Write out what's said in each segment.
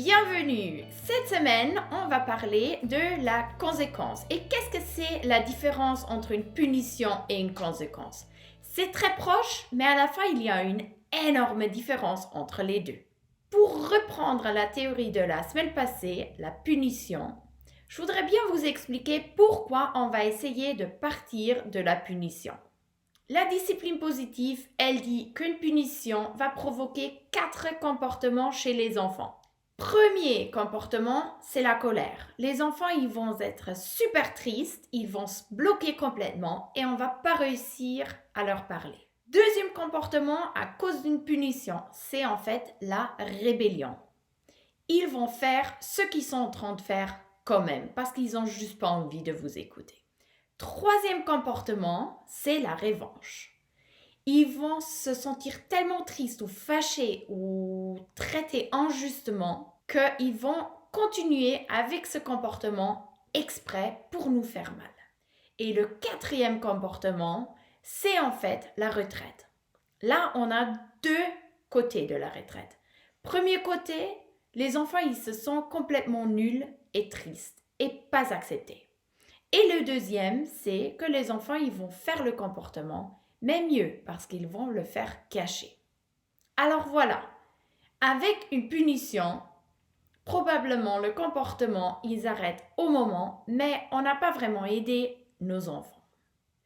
Bienvenue! Cette semaine, on va parler de la conséquence. Et qu'est-ce que c'est la différence entre une punition et une conséquence? C'est très proche, mais à la fin, il y a une énorme différence entre les deux. Pour reprendre la théorie de la semaine passée, la punition, je voudrais bien vous expliquer pourquoi on va essayer de partir de la punition. La discipline positive, elle dit qu'une punition va provoquer 4 comportements chez les enfants. Premier comportement, c'est la colère. Les enfants, ils vont être super tristes, ils vont se bloquer complètement et on ne va pas réussir à leur parler. Deuxième comportement, à cause d'une punition, c'est en fait la rébellion. Ils vont faire ce qu'ils sont en train de faire quand même parce qu'ils n'ont juste pas envie de vous écouter. Troisième comportement, c'est la revanche. Ils vont se sentir tellement tristes ou fâchés ou traités injustement qu'ils vont continuer avec ce comportement exprès pour nous faire mal. Et le quatrième comportement, c'est en fait la retraite. Là, on a 2 côtés de la retraite. Premier côté, les enfants, ils se sentent complètement nuls et tristes et pas acceptés. Et le deuxième, c'est que les enfants, ils vont faire le comportement, mais mieux, parce qu'ils vont le faire cacher. Alors voilà, avec une punition, probablement le comportement, ils arrêtent au moment, mais on n'a pas vraiment aidé nos enfants.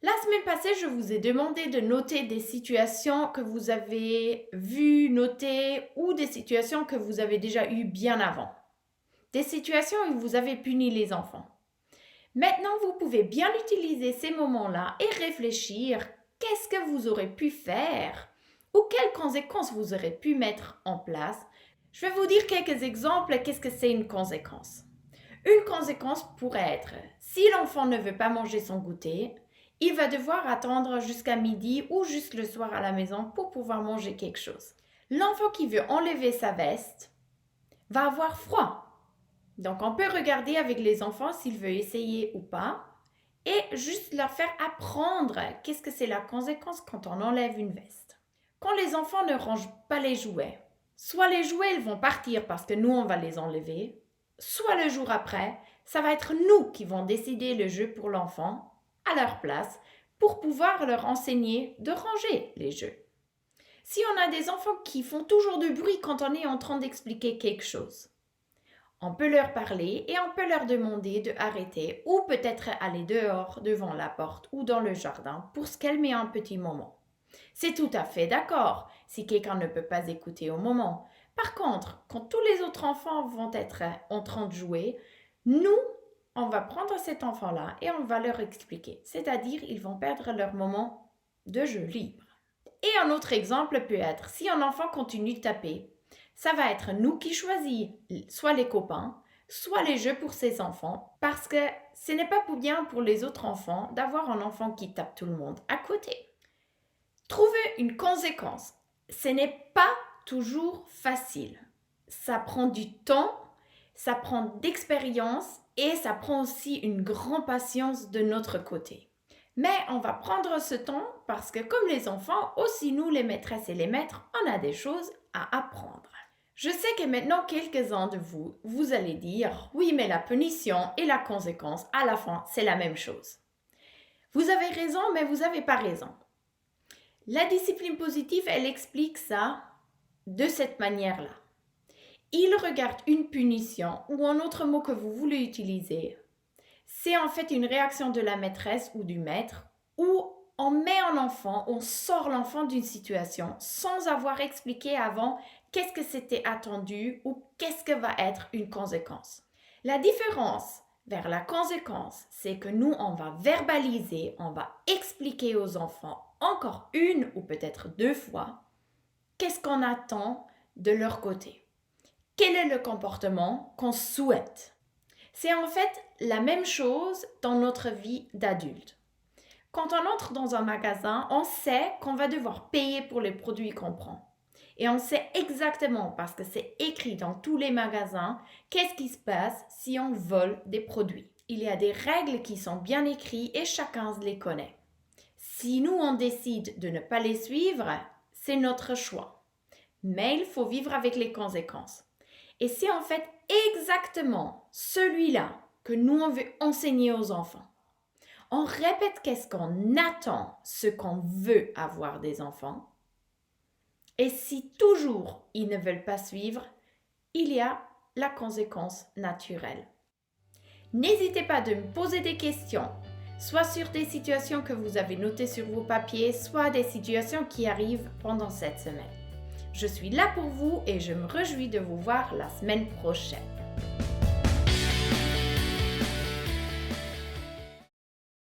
La semaine passée, je vous ai demandé de noter des situations que vous avez vues, notées, ou des situations que vous avez déjà eues bien avant. Des situations où vous avez puni les enfants. Maintenant, vous pouvez bien utiliser ces moments-là et réfléchir qu'est-ce que vous aurez pu faire ou quelles conséquences vous aurez pu mettre en place. Je vais vous dire quelques exemples. Qu'est-ce que c'est une conséquence? Une conséquence pourrait être, si l'enfant ne veut pas manger son goûter, il va devoir attendre jusqu'à midi ou juste le soir à la maison pour pouvoir manger quelque chose. L'enfant qui veut enlever sa veste va avoir froid. Donc, on peut regarder avec les enfants s'ils veulent essayer ou pas et juste leur faire apprendre qu'est-ce que c'est la conséquence quand on enlève une veste. Quand les enfants ne rangent pas les jouets, soit les jouets ils vont partir parce que nous on va les enlever, soit le jour après, ça va être nous qui vont décider le jeu pour l'enfant à leur place pour pouvoir leur enseigner de ranger les jeux. Si on a des enfants qui font toujours du bruit quand on est en train d'expliquer quelque chose, on peut leur parler et on peut leur demander de arrêter ou peut-être aller dehors devant la porte ou dans le jardin pour se calmer un petit moment. C'est tout à fait d'accord si quelqu'un ne peut pas écouter au moment. Par contre, quand tous les autres enfants vont être en train de jouer, nous, on va prendre cet enfant-là et on va leur expliquer. C'est-à-dire, ils vont perdre leur moment de jeu libre. Et un autre exemple peut être, si un enfant continue de taper, ça va être nous qui choisissons soit les copains, soit les jeux pour ses enfants, parce que ce n'est pas bien pour les autres enfants d'avoir un enfant qui tape tout le monde à côté. Trouver une conséquence, ce n'est pas toujours facile. Ça prend du temps, ça prend d'expérience et ça prend aussi une grande patience de notre côté. Mais on va prendre ce temps parce que comme les enfants, aussi nous les maîtresses et les maîtres, on a des choses à apprendre. Je sais que maintenant quelques-uns de vous, vous allez dire « Oui, mais la punition et la conséquence, à la fin, c'est la même chose. » Vous avez raison, mais vous n'avez pas raison. La discipline positive, elle explique ça de cette manière-là. Il regarde une punition ou un autre mot que vous voulez utiliser. C'est en fait une réaction de la maîtresse ou du maître où on met un enfant, on sort l'enfant d'une situation sans avoir expliqué avant qu'est-ce que c'était attendu ou qu'est-ce que va être une conséquence. La différence vers la conséquence, c'est que nous, on va verbaliser, on va expliquer aux enfants encore 1 ou peut-être 2 fois qu'est-ce qu'on attend de leur côté. Quel est le comportement qu'on souhaite? C'est en fait la même chose dans notre vie d'adulte. Quand on entre dans un magasin, on sait qu'on va devoir payer pour les produits qu'on prend. Et on sait exactement, parce que c'est écrit dans tous les magasins, qu'est-ce qui se passe si on vole des produits. Il y a des règles qui sont bien écrites et chacun les connaît. Si nous, on décide de ne pas les suivre, c'est notre choix. Mais il faut vivre avec les conséquences. Et c'est en fait exactement celui-là que nous, on veut enseigner aux enfants. On répète qu'est-ce qu'on attend, ce qu'on veut avoir des enfants. Et si toujours ils ne veulent pas suivre, il y a la conséquence naturelle. N'hésitez pas de me poser des questions, soit sur des situations que vous avez notées sur vos papiers, soit des situations qui arrivent pendant cette semaine. Je suis là pour vous et je me réjouis de vous voir la semaine prochaine.